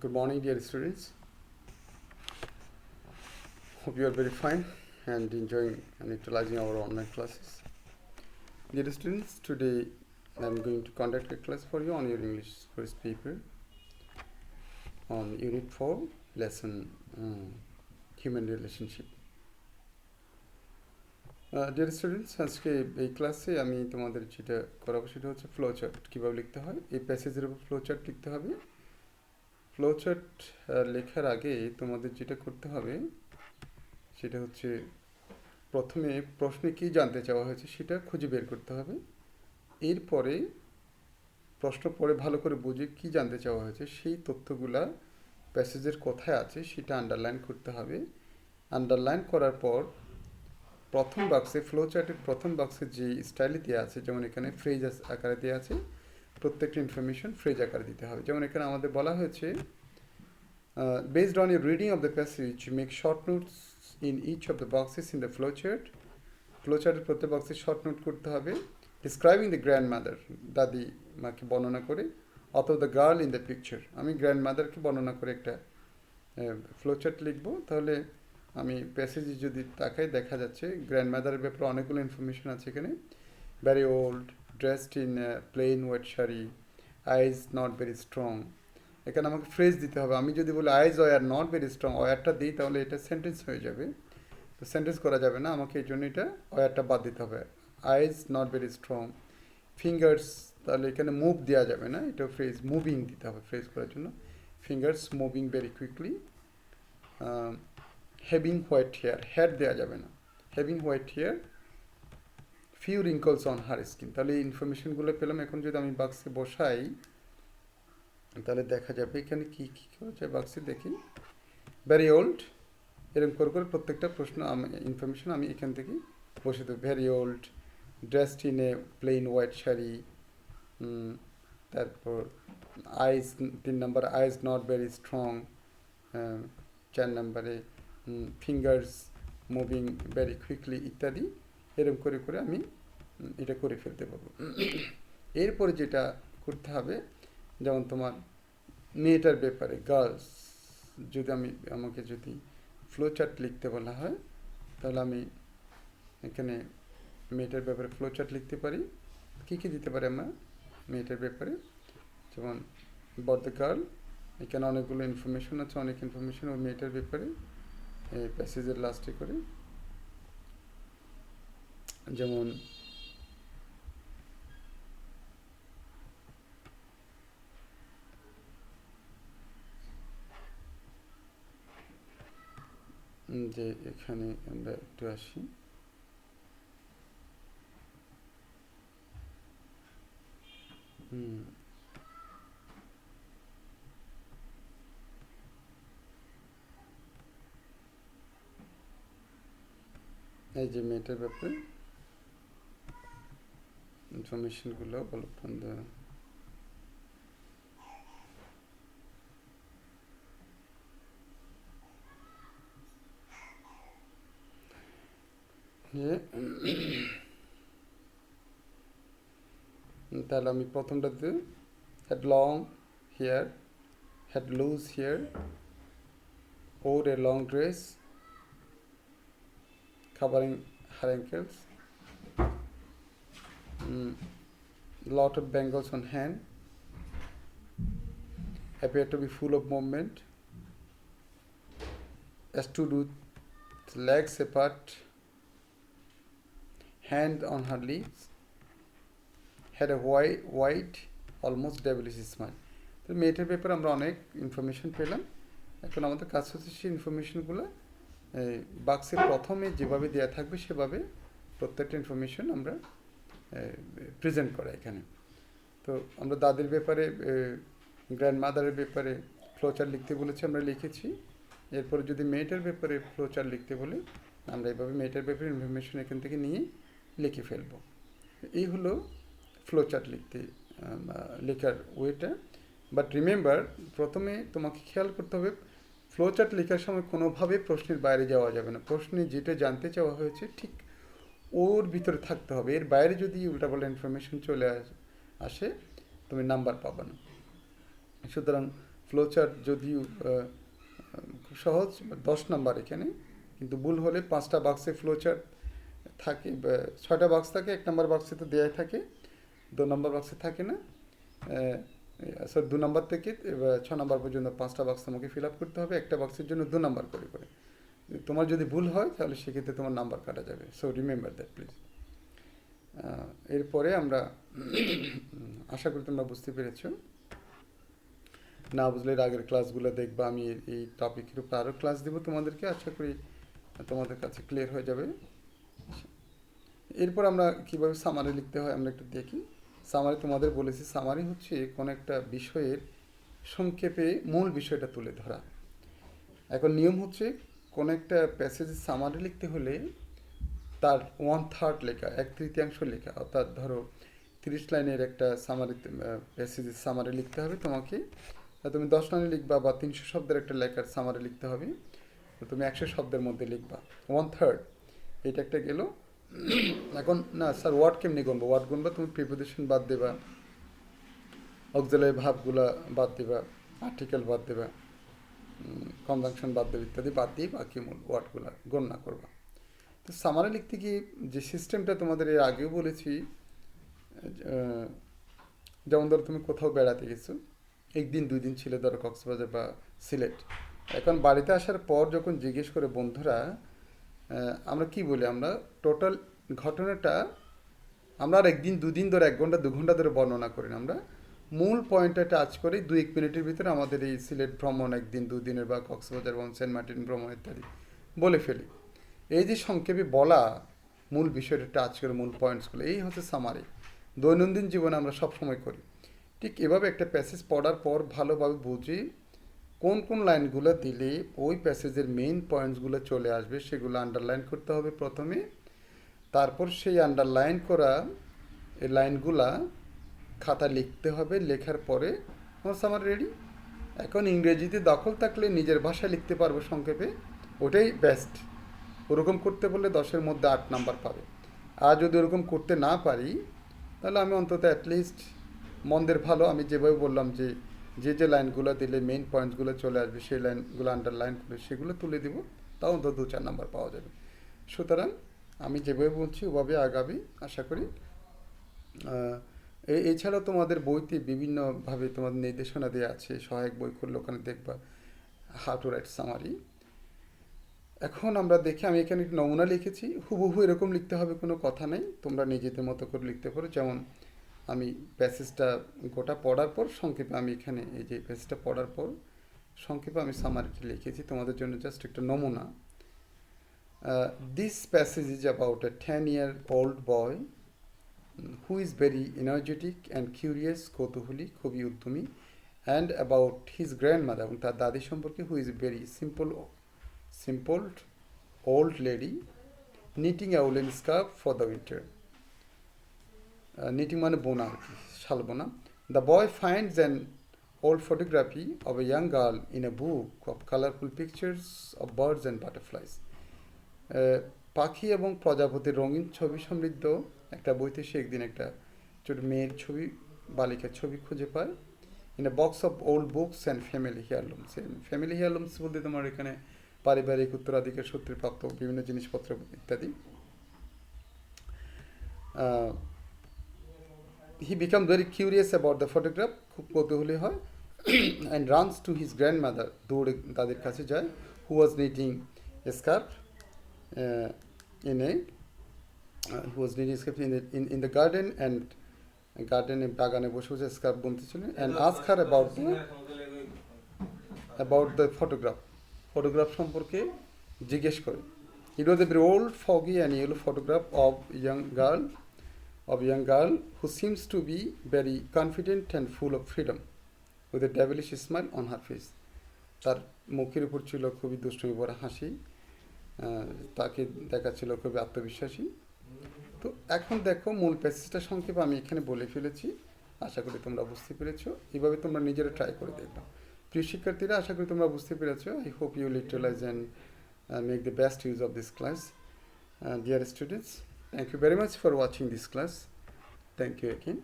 Good morning, dear students. Hope you are very fine and enjoying and utilizing our online classes. Dear students, today I am going to conduct a class for you on your English first paper on Unit 4, lesson Human Relationship. Dear students, আজকে এই ক্লাসে আমি তোমাদের যেটা করাবো সেটা হচ্ছে flowchart কীভাবে লিখতে হয়। এই প্যাসেজের উপর ফ্লোচার্ট লিখতে হবে। ফ্লোচার্ট লেখার আগে তোমাদের যেটা করতে হবে সেটা হচ্ছে প্রথমে প্রশ্নে কী জানতে চাওয়া হয়েছে সেটা খুঁজে বের করতে হবে। এরপরে প্রশ্ন পড়ে ভালো করে বুঝে কী জানতে চাওয়া হয়েছে সেই তথ্যগুলা প্যাসেজের কোথায় আছে সেটা আন্ডারলাইন করতে হবে। আন্ডারলাইন করার পর প্রথম বাক্সে ফ্লোচার্টের প্রথম বাক্সে যে স্টাইলে দেওয়া আছে, যেমন এখানে ফ্রেজ আকারে দেওয়া আছে, প্রত্যেকটা ইনফরমেশন ফ্রেজ আকারে দিতে হবে। যেমন এখানে আমাদের বলা হয়েছে based on your reading of the passage, make short notes in each of the boxes in the flowchart. ফ্লোচার্টের প্রত্যেক বক্সে শর্ট নোট করতে হবে। ডিসক্রাইবিং দ্য গ্র্যান্ডমাদার, দাদি মাকে বর্ণনা করে, অথবা the girl in the picture. আমি গ্র্যান্ডমাদারকে বর্ণনা করে একটা ফ্লোচার্ট লিখবো। তাহলে আমি প্যাসেজে যদি তাকাই দেখা যাচ্ছে গ্র্যান্ডমাদারের ব্যাপারে অনেকগুলো ইনফরমেশন আছে এখানে। Very old, dressed in plain white sari, eyes not very strong. এখানে আমাকে ফ্রেজ দিতে হবে। আমি যদি বলি eyes were not very strong, ওয়ারটা দিই তাহলে এটা সেন্টেন্স হয়ে যাবে। তো সেন্টেন্স করা যাবে না, আমাকে এই জন্য এটা ওয়ারটা বাদ দিতে হবে। আইজ নট ভেরি স্ট্রং। ফিঙ্গার্স, তাহলে এখানে মুভ দেওয়া যাবে না, এটা ফ্রেজ মুভিং দিতে হবে ফ্রেজ করার জন্য। Fingers moving very quickly. Having white hair, hair দেওয়া যাবে না। Having white hair. Few wrinkles on her skin. তাহলে এই ইনফরমেশনগুলো পেলাম। এখন যদি আমি বাক্সে বসাই তাহলে দেখা যাবে এখানে কী কী হচ্ছে বাক্সে দেখি। ভেরি ওল্ড, এরকম করে করে প্রত্যেকটা প্রশ্ন ইনফরমেশন আমি এখান থেকে বসে দেবো। Very old, dressed in a plane white sari. তারপর আইজ, 3 নম্বর আইজ নট ভেরি স্ট্রং। 4 নম্বরে ফিঙ্গার্স মুভিং ভেরি কুইকলি ইত্যাদি। এরকম করে করে আমি এটা করে ফেলতে পারবো। এরপরে যেটা করতে হবে, যেমন তোমার মেয়েটার ব্যাপারে গার্লস, যদি আমাকে যদি ফ্লোচার্ট লিখতে বলা হয় তাহলে আমি এখানে মেয়েটার ব্যাপারে ফ্লোচার্ট লিখতে পারি। কী কী দিতে পারি আমরা মেয়েটার ব্যাপারে, যেমন অ্যাবাউট দ্য গার্ল, এখানে অনেকগুলো ইনফরমেশন আছে, অনেক ইনফরমেশন ওই মেয়েটার ব্যাপারে এই প্যাসেজের লাস্টে করে। যেমন যে এখানে আমরা একটু আসি, এই যে মেয়েটার ব্যাপারে ইনফরমেশনগুলো বলো তাহলে আমি প্রথমটাতে had long hair, had loose hair, or a long dress covering her ankles, lot of bangles on hand, appear to be full of movement, stood with legs apart, hand on her lips, had a white almost devilish smile. তো মেয়েটার ব্যাপারে আমরা অনেক information পেলাম। এখন আমাদের কাজ হচ্ছে সেই ইনফরমেশনগুলো বাক্সের প্রথমে যেভাবে দেওয়া থাকবে সেভাবে প্রত্যেকটা ইনফরমেশন আমরা প্রেজেন্ট করা এখানে। তো আমরা দাদির ব্যাপারে, গ্র্যান্ডমাদারের ব্যাপারে ফ্লোচার্ট লিখতে বলেছি, আমরা লিখেছি। এরপরে যদি মেয়েটার ব্যাপারে ফ্লোচার্ট লিখতে বলে আমরা এইভাবে মেয়েটার ব্যাপারে ইনফরমেশন এখান থেকে নিয়ে লিখে ফেলবো। এই হলো ফ্লোচার্ট লেখার ওয়েটা। বাট রিমেম্বার, প্রথমে তোমাকে খেয়াল করতে হবে ফ্লোচার্ট লেখার সময় কোনোভাবে প্রশ্নের বাইরে যাওয়া যাবে না। প্রশ্নে যেটা জানতে চাওয়া হয়েছে ঠিক ওর ভিতরে থাকতে হবে। এর বাইরে যদি উল্টাপাল্টা ইনফরমেশন চলে আসে তুমি নাম্বার পাবে না। সুতরাং ফ্লোচার্ট যদিও খুব সহজ, 10 নাম্বার এখানে, কিন্তু ভুল হলে 5টা বাক্সে ফ্লোচার্ট থাকে, 6টা বাক্স থাকে, 1 নাম্বার বাক্সে তো দেওয়াই থাকে, 2 নাম্বার বাক্সে থাকে না। স্যার 2 নাম্বার থেকে 6 নাম্বার পর্যন্ত 5টা বাক্স তোমাকে ফিল আপ করতে হবে, একটা বাক্সের জন্য 2 নাম্বার করে করে। তোমার যদি ভুল হয় তাহলে সেক্ষেত্রে তোমার নাম্বার কাটা যাবে, সো রিমেম্বার দ্যাট প্লিজ। এরপরে আমরা আশা করি তোমরা বুঝতে পেরেছো। না বুঝলে আগের ক্লাসগুলো দেখবা, আমি এই টপিকের উপর আরও ক্লাস দেবো তোমাদেরকে, আশা করি তোমাদের কাছে ক্লিয়ার হয়ে যাবে। এরপর আমরা কীভাবে সামারি লিখতে হয় আমরা একটু দেখি। সামারি তোমাদের বলেছি, সামারি হচ্ছে কোনো একটা বিষয়ের সংক্ষেপে মূল বিষয়টা তুলে ধরা। এখন নিয়ম হচ্ছে কোনো একটা প্যাসেজের সামারি লিখতে হলে তার 1/3 লেখা, 1/3 লেখা, অর্থাৎ ধরো 30 লাইনের একটা সামারি প্যাসেজের সামারি লিখতে হবে তোমাকে। তুমি 10 লাইনে লিখবা বা 300 শব্দের একটা লেখার সামারি লিখতে হবে, তো তুমি 100 শব্দের মধ্যে লিখবা, 1/3, এটা একটা গেল। এখন না স্যার ওয়ার্ড কেমনি গুনবো? ওয়ার্ড গুনবা তুমি প্রিপোজিশন বাদ দেবা, অক্সিলারি ভার্বগুলা বাদ দেবা, আর্টিকেল বাদ দেবা, কনজাংশন বাদ দেবে, ইত্যাদি বাদ দিয়ে বাকি মূল ওয়ার্ডগুলা গণনা করবা। তো সামারি লিখতে গিয়ে যে সিস্টেমটা তোমাদের এর আগেও বলেছি, যেমন ধরো তুমি কোথাও বেড়াতে গেছো, 1 দিন 2 দিন ছিল ধরো কক্সবাজার বা সিলেট। এখন বাড়িতে আসার পর যখন জিজ্ঞেস করে বন্ধুরা, আমরা কি বলি, আমরা টোটাল ঘটনাটা আমরা আর 1 দিন 2 দিন ধরে 1 ঘন্টা 2 ঘন্টা ধরে বর্ণনা করি না, আমরা মূল পয়েন্টটা টাচ করে 2-1 মিনিটের ভিতরে আমাদের এই সিলেট ভ্রমণ 1 দিন 2 দিনের বা কক্সবাজার এবং সেন্ট মার্টিন ভ্রমণ ইত্যাদি বলে ফেলি। এই যে সংক্ষেপে বলা মূল বিষয়টা টাচ করে মূল পয়েন্টসগুলো, এই হচ্ছে সামারি। দৈনন্দিন জীবনে আমরা সবসময় করি। ঠিক এভাবে একটা প্যাসেজ পড়ার পর ভালোভাবে বুঝি কোন কোন লাইনগুলো দিলে ওই প্যাসেজের মেইন পয়েন্টসগুলো চলে আসবে, সেগুলো আন্ডারলাইন করতে হবে প্রথমে। তারপর সেই আন্ডারলাইন করা এই লাইনগুলা খাতা লিখতে হবে, লেখার পরে আমার রেডি। এখন ইংরেজিতে দখল থাকলে নিজের ভাষায় লিখতে পারবো সংক্ষেপে, ওটাই বেস্ট। ওরকম করতে বললে 10-এর মধ্যে 8 নাম্বার পাবে। আর যদি ওরকম করতে না পারি তাহলে আমি অন্তত অ্যাটলিস্ট মন্দের ভালো, আমি যেভাবে বললাম যে যে লাইনগুলো দিলে মেইন পয়েন্টসগুলো চলে আসবে সেই লাইনগুলো আন্ডারলাইন করে সেগুলো তুলে দিব, তাও অন্তত 2-4 নাম্বার পাওয়া যাবে। সুতরাং আমি যেভাবে বলছি ওভাবে আগাবি আশা করি। এছাড়াও তোমাদের বইতে বিভিন্নভাবে তোমাদের নির্দেশনা দেওয়া আছে, সহায়ক বই খুললে ওখানে দেখবা হাউ টু রাইট সামারি। এখন আমরা দেখি, আমি এখানে একটি নমুনা লিখেছি, হুবহু এরকম লিখতে হবে কোনো কথা নেই, তোমরা নিজেদের মতো করে লিখতে পারো। যেমন আমি প্যাসেজটা গোটা পড়ার পর সংক্ষেপে, আমি এখানে এই যে প্যাসেজটা পড়ার পর সংক্ষেপে আমি সামারিটি লিখেছি তোমাদের জন্য, জাস্ট একটা নমুনা। This passage is about a 10-year-old boy who is very energetic and curious, কৌতূহলী, খুবই উদ্যমী, and about his grandmother, এবং তার দাদি সম্পর্কে, who is very simple old lady knitting a woolen scarf for the winter. Knitting মানে বোনা আর কি, শাল বোনা। The boy finds an old photography of a young girl in a book of colorful pictures of birds and butterflies. পাখি এবং প্রজাপতির রঙিন ছবি সমৃদ্ধ একটা বইতে সে একদিন একটা ছোট মেয়ের ছবি, বালিকার ছবি খুঁজে পায়। In a box of old books and family heirlooms. Family heirlooms বলতে তোমার এখানে পারিবারিক উত্তরাধিকার সূত্রে প্রাপ্ত বিভিন্ন জিনিসপত্র ইত্যাদি। He became very curious about the photograph, খুব কৌতূহলী হয়, and runs to his grandmother, দৌড়ে তাদের কাছে যায়, who was knitting a scarf who was knitting scarf in the garden, and গার্ডেনে বাগানে বসে বসে scarf বুনতেছিলেন, and ask her about the photograph সম্পর্কে জিজ্ঞেস করে। It was a very old, foggy and yellow photograph of a young girl who seems to be very confident and full of freedom with a devilish smile on her face. তার মুখের উপর ছিল খুবই দুষ্টুমি ভরা হাসি, তাকে দেখাচ্ছিল খুবই আত্মবিশ্বাসী। তো এখন দেখো মূল প্যাসেজটা সংক্ষেপে আমি এখানে বলে ফেলেছি, আশা করি তোমরা বুঝতে পেরেছো। এইভাবে তোমরা নিজেরা ট্রাই করে দেখবে। প্রিয় শিক্ষার্থীরা, আশা করি তোমরা বুঝতে পেরেছো। I hope you utilize and make the best use of this class. Dear students, thank you very much for watching this class. Thank you again.